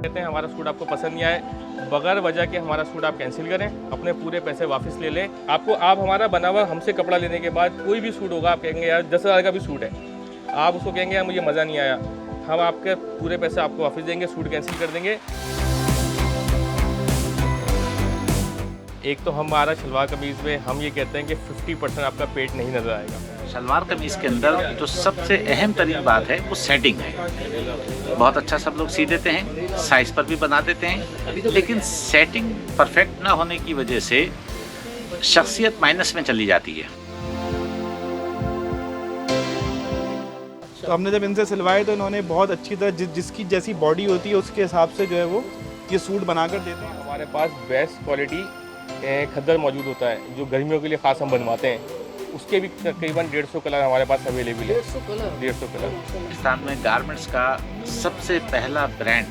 कहते हैं हमारा सूट आपको पसंद नहीं आए, बगैर वजह के हमारा सूट आप कैंसिल करें, अपने पूरे पैसे वापस ले लें। आप हमारा बना हुआ हमसे कपड़ा लेने के बाद कोई भी सूट होगा, आप कहेंगे यार 10,000 का भी सूट है, आप उसको कहेंगे यार मुझे मज़ा नहीं आया, हम आपके पूरे पैसे आपको वापस देंगे, सूट कैंसिल कर देंगे। एक तो हमारा शलवार कमीज़ में हम ये कहते हैं कि 50% आपका पेट नहीं नज़र आएगा। शलवार कमीज़ के अंदर जो सबसे अहम तरीन बात है वो सेटिंग है। बहुत अच्छा सब लोग सी देते हैं, साइज़ पर भी बना देते हैं, लेकिन सेटिंग परफेक्ट ना होने की वजह से शख्सियत माइनस में चली जाती है। तो हमने जब इनसे सिलवाए तो इन्होंने बहुत अच्छी तरह जिसकी जैसी बॉडी होती है उसके हिसाब से जो है वो ये सूट बनाकर देते हैं। हमारे पास बेस्ट क्वालिटी खद्दर मौजूद होता है जो गर्मियों के लिए ख़ास हम बनवाते हैं, उसके भी तकरीबन 150 कलर हमारे पास अवेलेबल है। 150 कलर। पाकिस्तान में गारमेंट्स का सबसे पहला ब्रांड,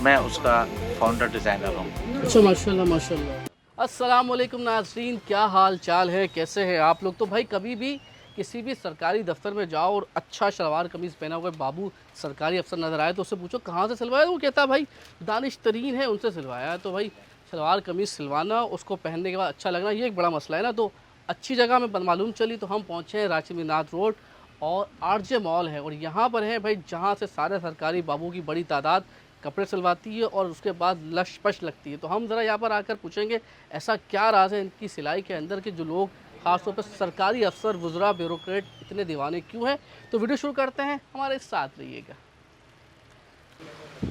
मैं उसका फाउंडर डिज़ाइनर हूँ। अच्छा, माशाल्लाह माशाल्लाह। अस्सलाम वालेकुम नाज़रीन, क्या हाल चाल है, कैसे हैं आप लोग। तो भाई कभी भी किसी भी सरकारी दफ्तर में जाओ और अच्छा शलवार कमीज़ पहना हुआ बाबू सरकारी अफसर नज़र आए तो उससे पूछो कहाँ से सिलवाया, वो कहता है भाई दानिश तरीन है उनसे सिलवाया है। तो भाई शलवार कमीज़ सिलवाना, उसको पहनने के बाद अच्छा लगना, ये एक बड़ा मसला है ना। तो अच्छी जगह में मालूम चली तो हम पहुँचे हैं रांची मीनात रोड और आरजे मॉल है, और यहाँ पर है भाई जहाँ से सारे सरकारी बाबू की बड़ी तादाद कपड़े सिलवाती है और उसके बाद लश पश लगती है। तो हम ज़रा यहाँ पर आकर पूछेंगे ऐसा क्या राज है इनकी सिलाई के अंदर कि जो लोग ख़ासतौर पर सरकारी अफसर, वुज़रा, ब्यूरोक्रेट इतने दीवाने क्यों हैं। तो वीडियो शुरू करते हैं, हमारे साथ रहिएगा।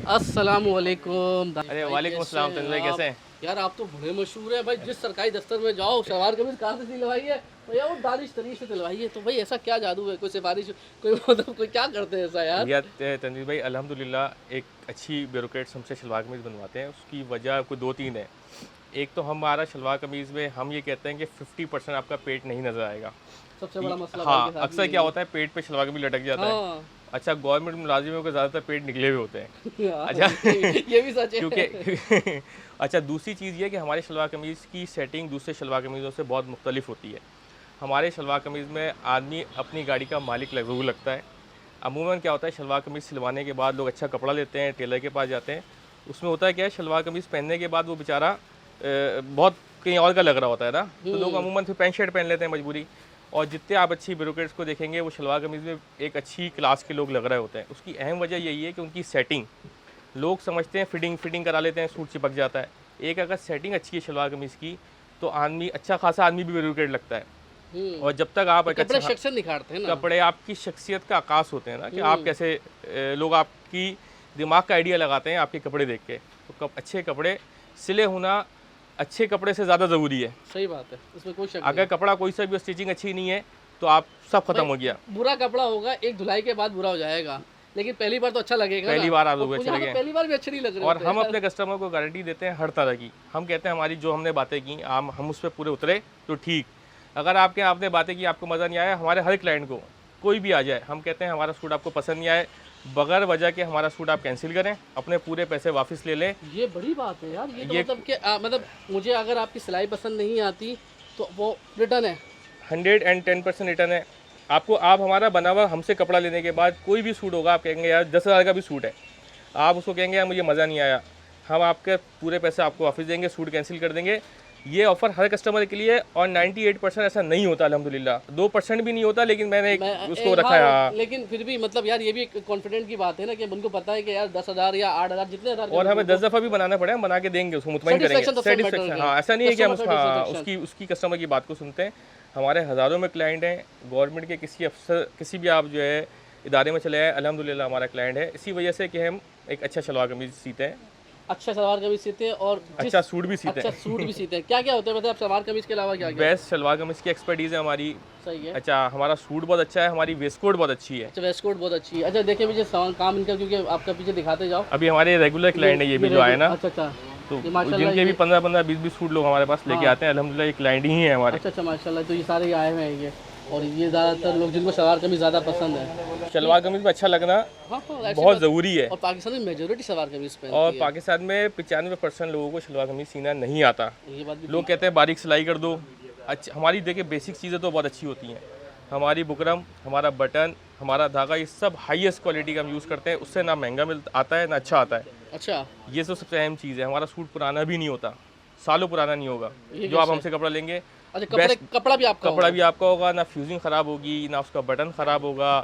अस्सलाम वालेकुम। अरे वालेकुम अस्सलाम, तंजीम भाई कैसे हैं? यार आप तो बड़े मशहूर हैं भाई, जिस सरकारी दफ्तर में जाओ शलवार कमीज़ कहाँ से सिलवाई है भैया, वो दानिश तरीन से सिलवाई है। तो भाई ऐसा क्या जादू है, कोई सिफारिश, कोई मतलब कोई क्या करते हैं ऐसा यार? तंजीम भाई अल्हम्दुलिल्लाह एक अच्छी ब्यूरोक्रेट्स हमसे शलवार कमीज़ बनवाते हैं। उसकी वजह कोई 2-3 है। एक तो हमारा शलवार कमीज़ में हम ये कहते हैं कि 50% आपका पेट नहीं नज़र आएगा। सबसे बड़ा मसला हाँ, अक्सर क्या होता है पेट पे शलवार कमीज़ लटक जाता है। अच्छा, गवर्नमेंट मुलाजिमों के ज़्यादातर पेट निकले हुए होते हैं। अच्छा ये भी सच है क्योंकि अच्छा, दूसरी चीज़ ये है कि हमारे शलवार कमीज़ की सेटिंग दूसरे शलवार कमीज़ों से बहुत मुख्तलिफ होती है। हमारे शलवार कमीज़ में आदमी अपनी गाड़ी का मालिक ज़रूर लगता है। अमूमन क्या होता है शलवार कमीज़ सिलवाने के बाद लोग अच्छा कपड़ा लेते हैं, टेलर के पास जाते हैं, उसमें होता है क्या है शलवार कमीज़ पहनने के बाद वो बेचारा बहुत कहीं और का लग रहा होता है ना, तो लोग अमूमन फिर पैंट शर्ट पहन लेते हैं मजबूरी। और जितने आप अच्छी ब्यूरोक्रेट्स को देखेंगे वो शलवार कमीज़ में एक अच्छी क्लास के लोग लग रहे होते हैं। उसकी अहम वजह यही है कि उनकी सेटिंग, लोग समझते हैं फिटिंग करा लेते हैं, सूट चिपक जाता है। एक अगर सेटिंग अच्छी है शलवार कमीज़ की तो आदमी अच्छा खासा आदमी भी ब्यूरोक्रेट लगता है। और जब तक आप कपड़े शख्सियत निखारते हैं ना, कपड़े आपकी शख्सियत का आकाश होते हैं ना, कि आप कैसे लोग आपकी दिमाग का आइडिया लगाते हैं आपके कपड़े देख के। तो अच्छे कपड़े सिले होना अच्छे कपड़े से ज़्यादा ज़रूरी है। सही बात है, इसमें कोई शक अगर कपड़ा कोई सा भी स्टिचिंग अच्छी नहीं है तो आप सब खत्म हो गया। बुरा कपड़ा होगा, एक धुलाई के बाद बुरा हो जाएगा, लेकिन पहली बार तो अच्छा लगेगा। पहली बार आप लोग अच्छे लगेगा, पहली बार भी अच्छे नहीं लग रहे। और हम अपने कस्टमर को गारंटी देते हैं हर तरह की। हम कहते हैं हमारी जो हमने बातें की हम उस पर पूरे उतरे तो ठीक। अगर आपने बातें की आपको मज़ा नहीं आया, हमारे हर क्लाइंट को कोई भी आ जाए, हम कहते हैं हमारा सूट आपको पसंद नहीं आए, बगैर वजह के हमारा सूट आप कैंसिल करें, अपने पूरे पैसे वापस ले लें। ये बड़ी बात है यार। ये तो मतलब कि मतलब मुझे अगर आपकी सिलाई पसंद नहीं आती तो वो रिटर्न है, 110% रिटर्न है। आप हमारा बना हुआ हमसे कपड़ा लेने के बाद कोई भी सूट होगा, आप कहेंगे यार 10,000 का भी सूट है, आप उसको कहेंगे यार मुझे मज़ा नहीं आया, हम आपके पूरे पैसे आपको वापस देंगे, सूट कैंसिल कर देंगे। ये ऑफ़र हर कस्टमर के लिए, और 98% ऐसा नहीं होता अल्हम्दुलिल्लाह, 2% भी नहीं होता, लेकिन मैंने उसको रखा है। हाँ, लेकिन फिर भी मतलब यार ये भी एक कॉन्फिडेंट की बात है ना कि उनको पता है कि यार 10,000 या 8,000 जितने हज़ार, और हमें 10 दफ़ा भी बनाना पड़े, हम बना के देंगे, उसको मुतमईन करेंगे, सेटिस्फेक्शन। हाँ, ऐसा नहीं है कि हम उसकी कस्टमर की बात को सुनते हैं। हमारे हज़ारों में क्लाइंट हैं, गवर्नमेंट के किसी अफसर किसी भी आप जो है इदारे में चले आए, अल्हम्दुलिल्लाह हमारा क्लाइंट है। इसी वजह से कि हम एक अच्छा शलवार कमीज़ सीते हैं, अच्छा सलवार कमीज सीते हैं और अच्छा सूट भी सीते हैं। अच्छा सूट भी सीते हैं। क्या क्या होता है मतलब सलवार कमीज के अलावा क्या क्या? बेस्ट शलवार कमीज की एक्सपर्टीज़ है हमारी। सही है। अच्छा, हमारा सूट बहुत अच्छा है, हमारी वेस्ट कोट बहुत अच्छी है। अच्छा, वेस्ट कोट बहुत अच्छी है। अच्छा देखिए मुझे काम इनका, क्योंकि आपका पीछे दिखाते जाओ। अभी हमारे रेगुलर क्लाइंट है ये भी जो आए ना। अच्छा अच्छा, तो जिनके भी 15-15, 20-20 सूट लोग हमारे पास लेके आते हैं, अल्हम्दुलिल्लाह ये क्लाइंट ही है हमारे। अच्छा अच्छा, माशाल्लाह। तो ये सारे आए हुए हैं ये, और ये ज़्यादातर लोग जिनको सलवार कमीज ज़्यादा पसंद है। शलवार कमीज में अच्छा लगना बहुत ज़रूरी है। और पाकिस्तान में मेजोरिटी सलवार कमीज पहनती और है। पाकिस्तान में 95% लोगों को शलवार कमीज सीना नहीं आता। ये बात भी लोग कहते हैं बारीक सिलाई कर दो। अच्छा, हमारी देखिए बेसिक चीज़ें तो बहुत अच्छी होती हैं, हमारी बुकरम, हमारा बटन, हमारा धागा, ये सब हाईएस्ट क्वालिटी का हम यूज़ करते हैं। उससे ना महंगा आता है ना अच्छा आता है। अच्छा, ये तो सबसे अहम चीज़ है। हमारा सूट पुराना भी नहीं होता, सालों पुराना नहीं होगा। जो आप हमसे कपड़ा लेंगे, अच्छा कपड़ा भी आपका कपड़ा भी आपका होगा, ना फ्यूजिंग ख़राब होगी, ना उसका बटन ख़राब होगा,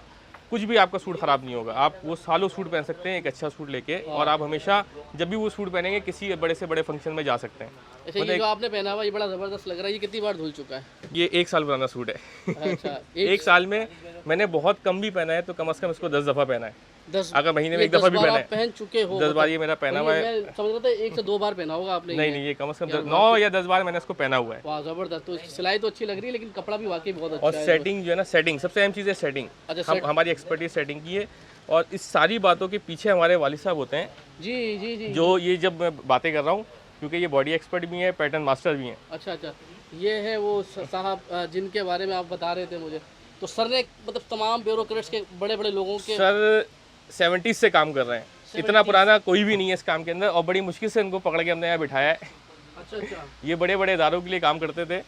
कुछ भी आपका सूट ख़राब नहीं होगा। आप वो सालों सूट पहन सकते हैं एक अच्छा सूट लेके, और आप हमेशा जब भी वो सूट पहनेंगे किसी बड़े से बड़े फंक्शन में जा सकते हैं। अच्छा, ये जो आपने पहना हुआ ये बड़ा ज़बरदस्त लग रहा है, ये कितनी बार धुल चुका है? ये 1 साल पुराना सूट है। अच्छा, एक साल में मैंने बहुत कम भी पहना है, तो कम से कम इसको 10 दफ़ा पहना है। 10 अगर महीने में एक दफ़ा भी पहना है, पहन चुके हो? 10 बार ये मेरा पहना हुआ है। मैं समझ रहा था 1 से 2 बार पहना होगा आपने। नहीं, ये कम से कम 9 या 10 बार मैंने इसको पहना हुआ है। वाह, ज़बरदस्त। तो सिलाई तो अच्छी लग रही है, लेकिन कपड़ा भी वाकई बहुत अच्छा और है। सेटिंग जो है ना, सेटिंग सबसे अहम चीज़ है। सेटिंग हमारी एक्सपर्टीज सेटिंग की है, और इस सारी बातों के पीछे हमारे वालिद साहब होते हैं। जी जी जी। जो ये जब मैं बातें कर रहा हूँ, क्योंकि ये बॉडी एक्सपर्ट भी हैं, पैटर्न मास्टर भी हैं। अच्छा, ये है वो साहब जिनके बारे में आप बता रहे थे मुझे। तो सर ने मतलब तमाम ब्यूरोक्रेट्स के बड़े बड़े लोगों के सर 70s से काम कर रहे हैं। इतना पुराना कोई भी नहीं है इस काम के अंदर, और बड़ी मुश्किल से इनको पकड़ के हमने यहाँ बिठाया है। अच्छा। ये बड़े बड़े इदारों के लिए काम करते थे,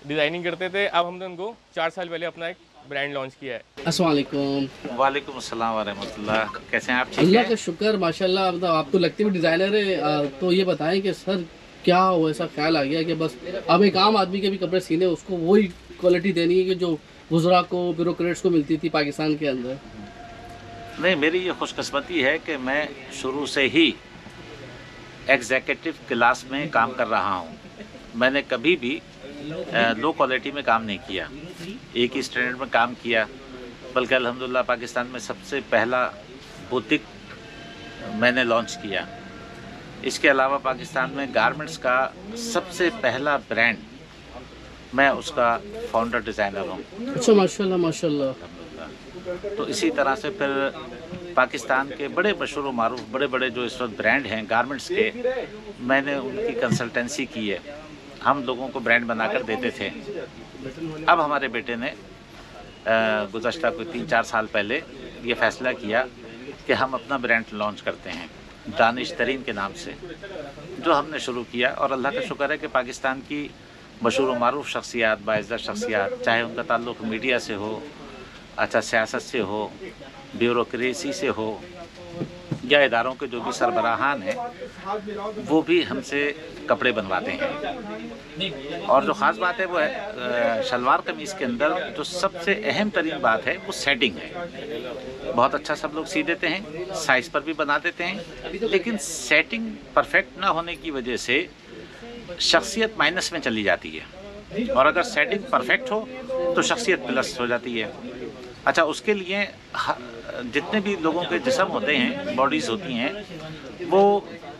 डिज़ाइनिंग करते थे। अब हमने उनको 4 साल पहले अपना एक ब्रांड लॉन्च किया है। अस्सलाम वालेकुम। वालेकुम अस्सलाम व रहमतुल्लाह। कैसे हैं आप? ठीक अल्लाह है। का शुक्र, माशाल्लाह। मतलब आप तो लगते भी डिज़ाइनर है। तो ये बताएं कि सर क्या हो ऐसा ख्याल आ गया कि बस अब एक आम आदमी के भी कपड़े सीने, उसको वही क्वालिटी देनी है कि जो गुजरा को, ब्यूरोक्रेट्स को मिलती थी पाकिस्तान के अंदर? नहीं, मेरी ये खुशकिस्मती है कि मैं शुरू से ही एग्जीक्यूटिव क्लास में काम कर रहा हूँ। मैंने कभी भी लो क्वालिटी में काम नहीं किया, एक ही स्टैंडर्ड में काम किया। बल्कि अल्हम्दुलिल्लाह पाकिस्तान में सबसे पहला बुटीक मैंने लॉन्च किया। इसके अलावा पाकिस्तान में गारमेंट्स का सबसे पहला ब्रांड, मैं उसका फाउंडर डिज़ाइनर हूँ। अच्छा, माशाल्लाह माशाल्लाह। तो इसी तरह से फिर पाकिस्तान के बड़े मशहूर मारूफ बड़े बड़े जो इस वक्त ब्रांड हैं गारमेंट्स के, मैंने उनकी कंसल्टेंसी की है। हम लोगों को ब्रांड बनाकर देते थे। अब हमारे बेटे ने गुज़श्ता कोई 3-4 साल पहले ये फ़ैसला किया कि हम अपना ब्रांड लॉन्च करते हैं दानिश तरीन के नाम से, जो हमने शुरू किया। और अल्लाह का शुक्र है कि पाकिस्तान की मशहूर मारूफ शख्सियात, बाइज़्ज़त शख्सियात, चाहे उनका ताल्लुक़ मीडिया से हो, अच्छा सियासत से हो, ब्यूरोक्रेसी से हो, या इदारों के जो भी सरबराहान हैं, वो भी हमसे कपड़े बनवाते हैं। और जो ख़ास बात है वो है शलवार कमीज़ के अंदर जो सबसे अहम तरीन बात है वो सेटिंग है। बहुत अच्छा सब लोग सी देते हैं, साइज़ पर भी बना देते हैं, लेकिन सेटिंग परफेक्ट ना होने की वजह से शख्सियत माइनस में चली जाती है, और अगर सेटिंग परफेक्ट हो तो शख्सियत प्लस हो जाती है। अच्छा, उसके लिए जितने भी लोगों के जिस्म होते हैं, बॉडीज़ होती हैं, वो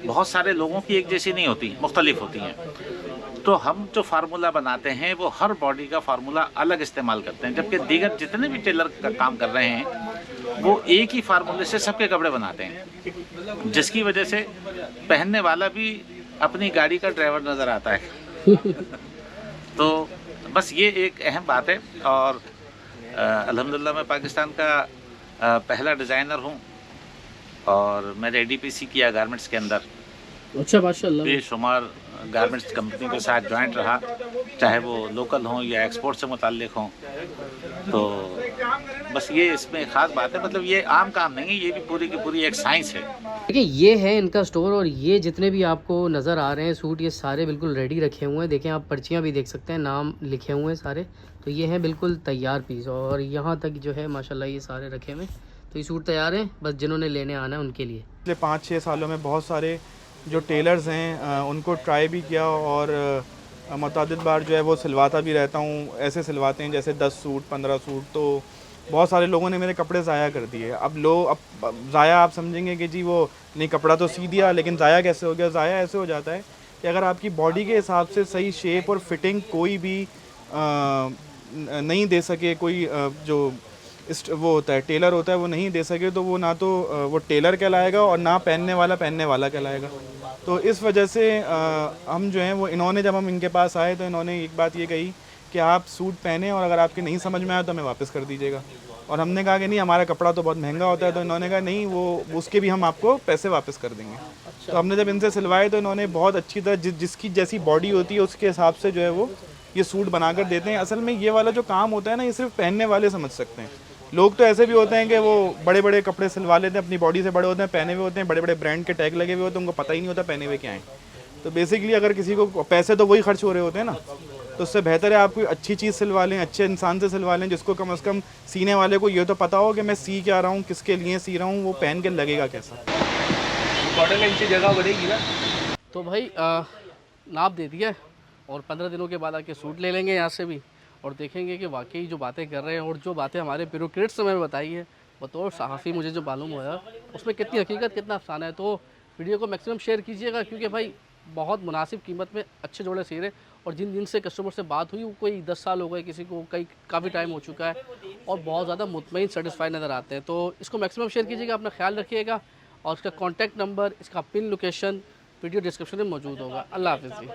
बहुत सारे लोगों की एक जैसी नहीं होती, मुख्तलिफ होती हैं। तो हम जो फार्मूला बनाते हैं वो हर बॉडी का फार्मूला अलग इस्तेमाल करते हैं, जबकि दीगर जितने भी टेलर का काम कर रहे हैं वो एक ही फार्मूले से सबके कपड़े बनाते हैं, जिसकी वजह से पहनने वाला भी अपनी गाड़ी का ड्राइवर नज़र आता है। तो बस ये एक अहम बात है। और अल्हम्दुलिल्लाह मैं पाकिस्तान का पहला डिज़ाइनर हूँ, और मैंने ADPC किया गारमेंट्स के अंदर। अच्छा, माशाल्लाह। बेशुमार गारमेंट्स कंपनी के साथ जॉइंट रहा, चाहे वो लोकल हों या एक्सपोर्ट से मुताल्लिक हों। तो बस ये इसमें ख़ास बात है, मतलब ये आम काम नहीं है, ये भी पूरी की पूरी एक साइंस है। देखिए, ये है इनका स्टोर, और ये जितने भी आपको नज़र आ रहे हैं सूट, ये सारे बिल्कुल रेडी रखे हुए हैं। देखें, आप पर्चियाँ भी देख सकते हैं, नाम लिखे हुए हैं सारे। तो ये हैं बिल्कुल तैयार पीस, और यहाँ तक जो है माशाल्लाह ये सारे रखे हुए हैं। तो ये सूट तैयार हैं, बस जिन्होंने लेने आना है उनके लिए। पिछले 5-6 सालों में बहुत सारे जो टेलर्स हैं उनको ट्राई भी किया, और मुतअद्दिद बार जो है वो सिलवाता भी रहता हूँ। ऐसे सिलवाते हैं जैसे 10 सूट 15 सूट, तो बहुत सारे लोगों ने मेरे कपड़े ज़ाया कर दिए। अब ज़ाया आप समझेंगे कि जी वो नहीं, कपड़ा तो सी दिया लेकिन ज़ाया कैसे हो गया। ज़ाया ऐसे हो जाता है कि अगर आपकी बॉडी के हिसाब से सही शेप और फिटिंग कोई भी नहीं दे सके, कोई जो वो होता है टेलर होता है वो नहीं दे सके, तो वो ना तो वो टेलर कहलाएगा और ना पहनने वाला कहलाएगा। तो इस वजह से हम जो हैं वो इन्होंने, जब हम इनके पास आए तो इन्होंने एक बात ये कही कि आप सूट पहने और अगर आपके नहीं समझ में आया तो हमें वापस कर दीजिएगा। और हमने कहा कि नहीं, हमारा कपड़ा तो बहुत महंगा होता है। तो इन्होंने कहा नहीं, वो उसके भी हम आपको पैसे वापस कर देंगे। तो हमने जब इनसे सिलवाए तो इन्होंने बहुत अच्छी तरह जिसकी जैसी बॉडी होती है उसके हिसाब से जो है वो ये सूट बनाकर देते हैं। असल में ये वाला जो काम होता है ना, ये सिर्फ पहनने वाले समझ सकते हैं। लोग तो ऐसे भी होते हैं कि वो बड़े बड़े कपड़े सिलवा लेते हैं, अपनी बॉडी से बड़े होते हैं, पहने हुए होते हैं, बड़े बड़े ब्रांड के टैग लगे हुए होते हैं, उनको पता ही नहीं होता पहने हुए क्या हैं। तो बेसिकली अगर किसी को पैसे तो वही खर्च हो रहे होते हैं ना, तो उससे बेहतर है आप कोई अच्छी चीज़ सिलवा लें, अच्छे इंसान से सिलवा लें, जिसको कम से कम सीने वाले को ये तो पता हो कि मैं सी क्या रहा हूँ, किसके लिए सी रहा हूँ, वो पहन के लगेगा कैसा। कॉटन इंच जगह बढ़ेगी ना। तो भाई नाप दे दिया है और 15 दिनों के बाद आके सूट ले लेंगे यहाँ से भी और देखेंगे कि वाकई जो बातें कर रहे हैं और जो बातें हमारे ब्यूरोक्रेट्स ने हमें बताई है बतौर सहाफ़ी मुझे जो मालूम हुआ उसमें कितनी हकीकत कितना अफसाना है। तो वीडियो को मैक्सिमम शेयर कीजिएगा क्योंकि भाई बहुत मुनासिब कीमत में अच्छे जोड़े सी रहे और जिन से कस्टमर से बात हुई वो कोई 10 साल हो गए, किसी को कई काफ़ी टाइम हो चुका है और बहुत ज़्यादा मुतमईन सेटिस्फाई नज़र आते हैं। तो इसको मैक्सिमम शेयर कीजिएगा, अपना ख्याल रखिएगा और इसका कॉन्टैक्ट नंबर, इसका पिन लोकेशन वीडियो डिस्क्रिप्शन में मौजूद होगा। अल्लाह हाफ़िज़ जी।